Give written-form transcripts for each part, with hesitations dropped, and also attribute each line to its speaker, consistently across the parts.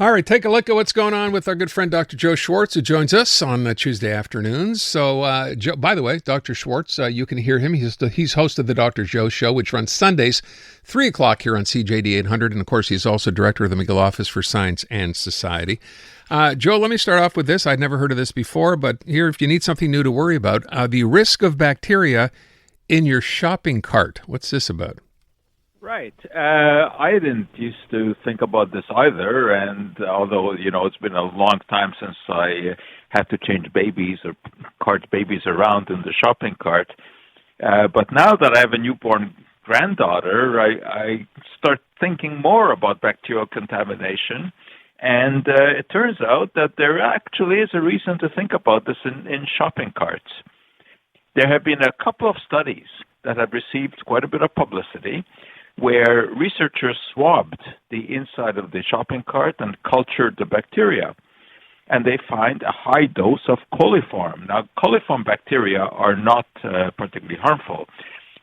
Speaker 1: All right, take a look at what's going on with our good friend Dr. Joe Schwarz, who joins us on Tuesday afternoons. So, Joe, by the way, Dr. Schwarz, you can hear him. He's host of the Dr. Joe Show, which runs Sundays, 3 o'clock here on CJAD 800. And, of course, he's also director of the McGill Office for Science and Society. Joe, let me start off with this. I'd never heard of this before, but here, if you need something new to worry about, the risk of bacteria in your shopping cart. What's this about?
Speaker 2: Right. I didn't used to think about this either, and although, it's been a long time since I had to change babies or cart babies around in the shopping cart, but now that I have a newborn granddaughter, I start thinking more about bacterial contamination, and it turns out that there actually is a reason to think about this in shopping carts. There have been a couple of studies that have received quite a bit of publicity, where researchers swabbed the inside of the shopping cart and cultured the bacteria. And they find a high dose of coliform. Now, coliform bacteria are not particularly harmful,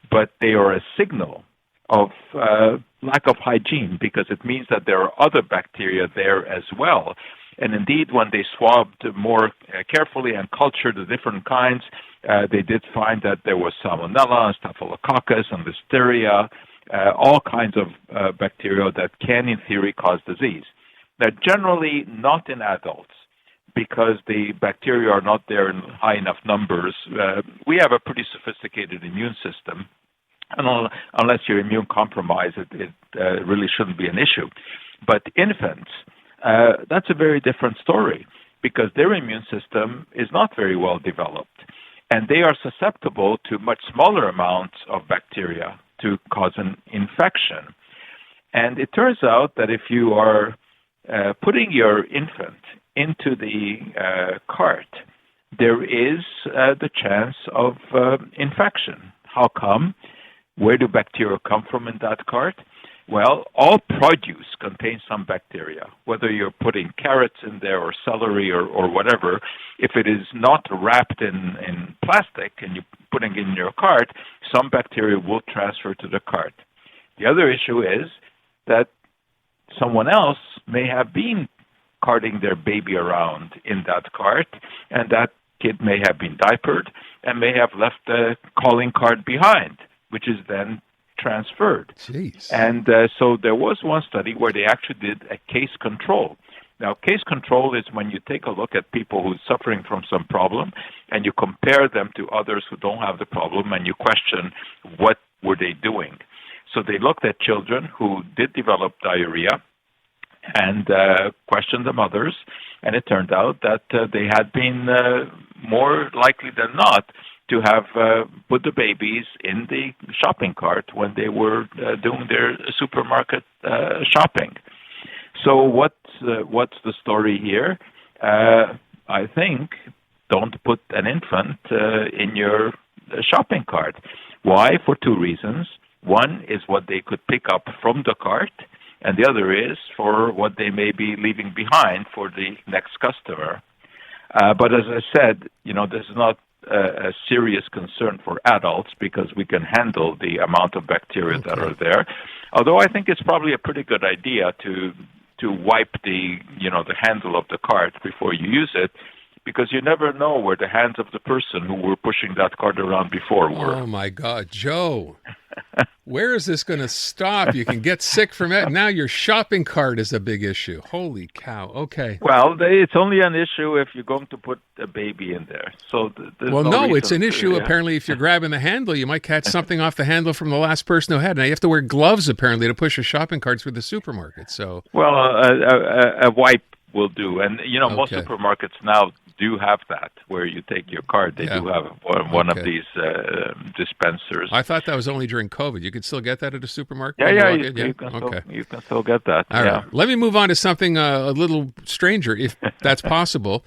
Speaker 2: but they are a signal of lack of hygiene because it means that there are other bacteria there as well. And indeed, when they swabbed more carefully and cultured the different kinds, they did find that there was salmonella, staphylococcus, and listeria, all kinds of bacteria that can, in theory, cause disease. Now, generally not in adults, because the bacteria are not there in high enough numbers. We have a pretty sophisticated immune system, and unless you're immune compromised, it really shouldn't be an issue. But infants, that's a very different story, because their immune system is not very well developed, and they are susceptible to much smaller amounts of bacteria to cause an infection. And it turns out that if you are putting your infant into the cart, there is the chance of infection. How come? Where do bacteria come from in that cart? Well, all produce contains some bacteria, whether you're putting carrots in there or celery or whatever. If it is not wrapped in plastic and you're putting it in your cart, some bacteria will transfer to the cart. The other issue is that someone else may have been carting their baby around in that cart, and that kid may have been diapered and may have left the calling card behind, which is then transferred.
Speaker 1: Jeez.
Speaker 2: And so there was one study where they actually did a case control. Now, case control is when you take a look at people who are suffering from some problem and you compare them to others who don't have the problem and you question what were they doing. So they looked at children who did develop diarrhea and questioned the mothers, and it turned out that they had been more likely than not to have put the babies in the shopping cart when they were doing their supermarket shopping. So what's the story here? I think don't put an infant in your shopping cart. Why? For two reasons. One is what they could pick up from the cart, and the other is for what they may be leaving behind for the next customer. But as I said, this is not a serious concern for adults because we can handle the amount of bacteria that are there. Although I think it's probably a pretty good idea to wipe the handle of the cart before you use it, because you never know where the hands of the person who were pushing that cart around before were.
Speaker 1: Oh my God, Joe. Where is this going to stop? You can get sick from it. Now your shopping cart is a big issue. Holy cow. Okay.
Speaker 2: Well, it's only an issue if you're going to put a baby in there. So
Speaker 1: it's an issue. Apparently, if you're grabbing the handle, you might catch something off the handle from the last person who had it. Now you have to wear gloves, apparently, to push a shopping cart through the supermarket. So,
Speaker 2: well, a wipe will do. And, most supermarkets now do have that, where you take your card. They do have one of these dispensers.
Speaker 1: I thought that was only during COVID. You could still get that at a supermarket?
Speaker 2: You can still get that.
Speaker 1: All right. Let me move on to something a little stranger, if that's possible.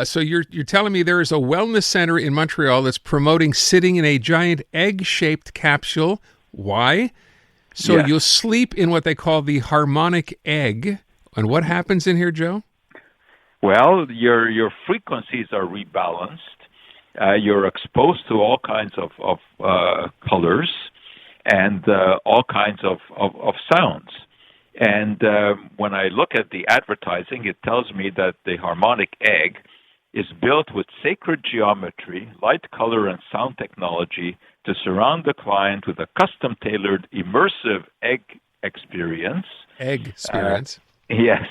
Speaker 1: So you're telling me there is a wellness center in Montreal that's promoting sitting in a giant egg-shaped capsule. Why? So you'll sleep in what they call the harmonic egg. And what happens in here, Joe?
Speaker 2: Well, your frequencies are rebalanced. You're exposed to all kinds of colors and all kinds of sounds. And when I look at the advertising, it tells me that the harmonic egg is built with sacred geometry, light, color, and sound technology to surround the client with a custom-tailored, immersive egg experience.
Speaker 1: Egg experience.
Speaker 2: Yes.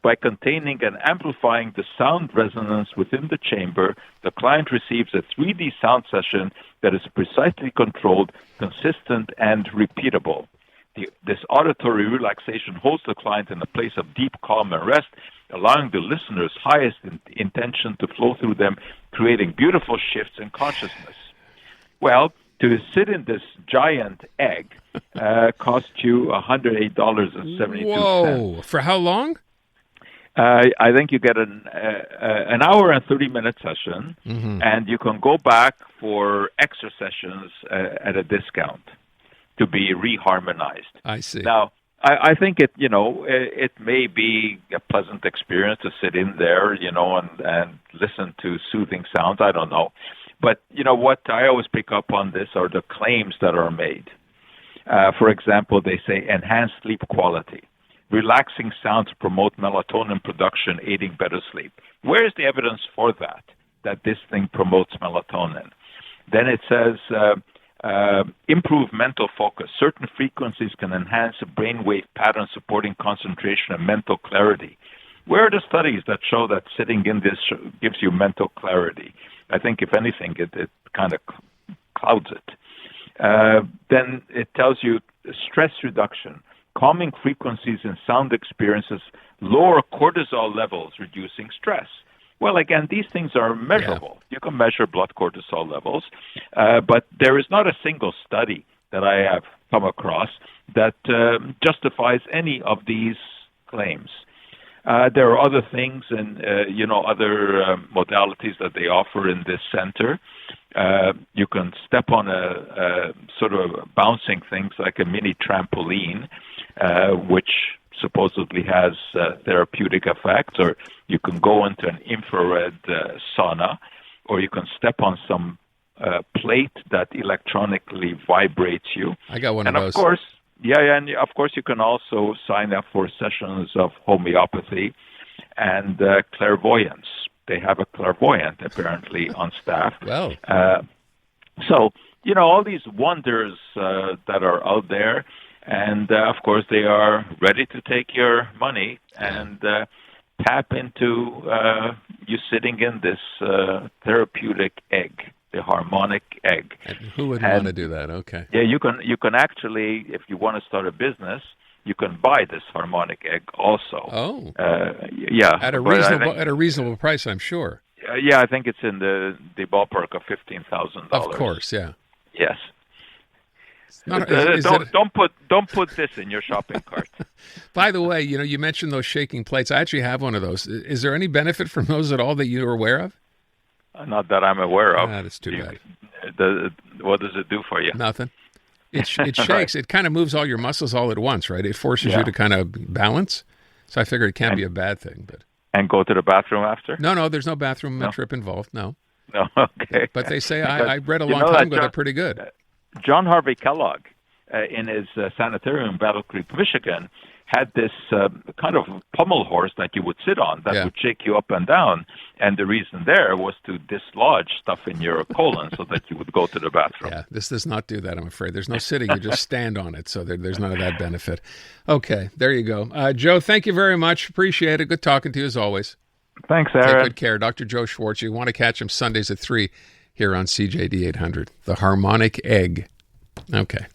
Speaker 2: By containing and amplifying the sound resonance within the chamber, the client receives a 3D sound session that is precisely controlled, consistent, and repeatable. This auditory relaxation holds the client in a place of deep calm and rest, allowing the listener's highest intention to flow through them, creating beautiful shifts in consciousness. Well, to sit in this giant egg costs you $108.72.
Speaker 1: Whoa! For how long?
Speaker 2: I think you get an hour and 30-minute session, and you can go back for extra sessions at a discount to be reharmonized.
Speaker 1: I see.
Speaker 2: Now, I think it may be a pleasant experience to sit in there, and listen to soothing sounds. I don't know. But, what I always pick up on this are the claims that are made. For example, they say enhanced sleep quality. Relaxing sounds promote melatonin production, aiding better sleep. Where is the evidence for that this thing promotes melatonin? Then it says improve mental focus. Certain frequencies can enhance a brainwave pattern supporting concentration and mental clarity. Where are the studies that show that sitting in this gives you mental clarity? I think, if anything, it kind of clouds it. Then it tells you stress reduction. Calming frequencies in sound experiences lower cortisol levels, reducing stress. Well, again, these things are measurable. Yeah. You can measure blood cortisol levels, but there is not a single study that I have come across that justifies any of these claims. There are other things and, other modalities that they offer in this center. You can step on a sort of bouncing things like a mini trampoline, which supposedly has therapeutic effects, or you can go into an infrared sauna, or you can step on some plate that electronically vibrates you.
Speaker 1: I got one
Speaker 2: of
Speaker 1: those.
Speaker 2: And of course you can also sign up for sessions of homeopathy and clairvoyance. They have a clairvoyant apparently on staff.
Speaker 1: Well,
Speaker 2: so all these wonders that are out there, and of course they are ready to take your money and tap into you sitting in this therapeutic egg. The harmonic egg.
Speaker 1: And who would want to do that? Okay.
Speaker 2: Yeah, you can actually, if you want to start a business, you can buy this harmonic egg also.
Speaker 1: Oh.
Speaker 2: Yeah.
Speaker 1: At a reasonable price, I'm sure.
Speaker 2: Yeah, I think it's in the ballpark of $15,000.
Speaker 1: Of course, yeah.
Speaker 2: Yes. Don't put this in your shopping cart.
Speaker 1: By the way, you mentioned those shaking plates. I actually have one of those. Is there any benefit from those at all that you're aware of?
Speaker 2: Not that I'm aware of.
Speaker 1: That's too bad.
Speaker 2: What does it do for you?
Speaker 1: Nothing. It shakes.
Speaker 2: Right.
Speaker 1: It kind of moves all your muscles all at once, right? It forces you to kind of balance. So I figured it can't be a bad thing.
Speaker 2: And go to the bathroom after?
Speaker 1: No, there's no bathroom trip involved, no.
Speaker 2: No, okay.
Speaker 1: But they say, I read a long time ago, they're pretty good.
Speaker 2: John Harvey Kellogg, in his sanitarium in Battle Creek, Michigan, had this kind of pommel horse that you would sit on that would shake you up and down. And the reason there was to dislodge stuff in your colon so that you would go to the bathroom.
Speaker 1: Yeah, this does not do that, I'm afraid. There's no sitting. You just stand on it. So there's none of that benefit. Okay, there you go. Joe, thank you very much. Appreciate it. Good talking to you as always.
Speaker 2: Thanks, Aaron.
Speaker 1: Take good care. Dr. Joe Schwarz. You want to catch him Sundays at 3 here on CJAD 800. The Harmonic Egg. Okay.